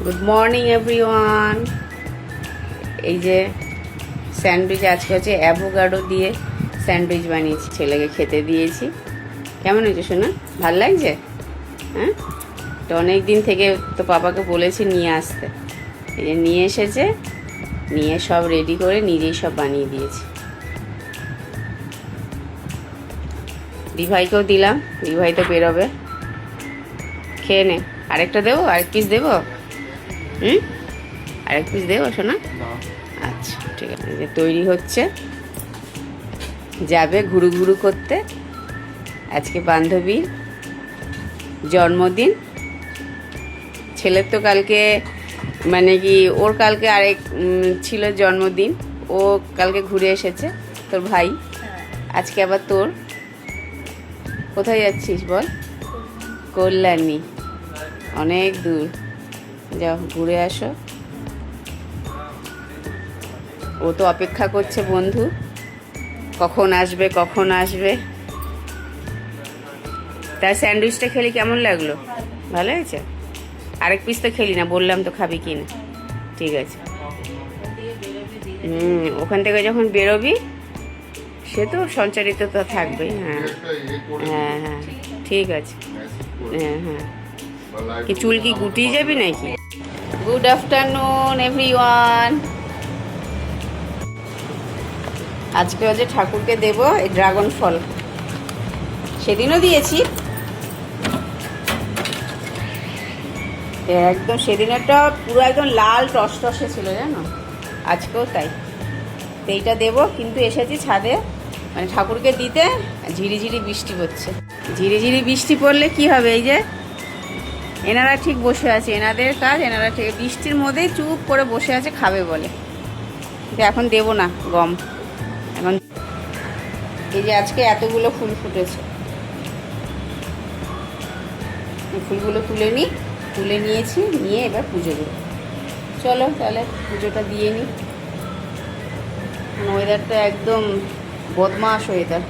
Good morning everyone. এই যে sandwich আজকে হচ্ছে অ্যাভোকাডো দিয়ে স্যান্ডউইচ বানিয়েছি, ছেলেকে খেতে দিয়েছি। কেমন হয়েছে শোনা? ভাল লাগছে? হ্যাঁ, তো অনেক দিন থেকে তো পাপাকে বলেছি নিয়ে আসতে, এই যে নিয়ে এসেছে, নিয়ে সব রেডি করে নিজেই সব বানিয়ে দিয়েছি। দিভাইকেও দিলাম, দিভাই তো বেরোবে, খেয়ে নে। আরেকটা দেবো? আরেক পিস দেবো? আরেক পিস দেবো শোনা? আচ্ছা ঠিক আছে। যে তৈরি হচ্ছে, যাবে ঘুরু ঘুরু করতে। আজকে বান্ধবীর জন্মদিন, ছেলের তো কালকে মানে কি ওর কালকে আরেক ছিল জন্মদিন, ও কালকে ঘুরে এসেছে তোর ভাই, আজকে আবার তোর। কোথায় যাচ্ছিস বল? কল্যাণী, অনেক দূর, যাও ঘুরে আসো। ও তো অপেক্ষা করছে বন্ধু, কখন আসবে কখন আসবে। তার স্যান্ডউইচটা খেলি কেমন লাগলো? ভালো হয়েছে? আরেক পিস তো খেলি না, বললাম তো খাবি কি না। ঠিক আছে, ওখান থেকে যখন বেরোবি সে তো সঞ্চারিত তো থাকবেই। হ্যাঁ হ্যাঁ হ্যাঁ ঠিক আছে। হ্যাঁ হ্যাঁ, কি চুল কি গুটিয়ে যাবি নাকি? Good afternoon everyone. আজকে হচ্ছে ঠাকুরকে দেব এই ড্রাগন ফল, সেদিনও দিয়েছি একদম, সেদিনেরটা পুরো একদম লাল টসটসে ছিল জানো, আজকেও তাই। তো এইটা দেবো, কিন্তু এসেছি ছাদে মানে ঠাকুরকে দিতে, ঝিরিঝিরি বৃষ্টি পড়ছে। ঝিরিঝিরি বৃষ্টি পড়লে কি হবে? এই যে এনারা ঠিক বসে আছে, এনাদের কাজ, এনারা ঠিক বৃষ্টির মধ্যেই চুপ করে বসে আছে, খাবে বলে। কিন্তু এখন দেবো না গম এখন। এই যে আজকে এতগুলো ফুল ফুটেছে, ফুলগুলো তুলে নিয়েছি, নিয়ে এবার পুজো দেবো। চলো তাহলে পুজোটা দিয়ে নিই। ওয়েদারটা একদম বদমাশ ওয়েদার।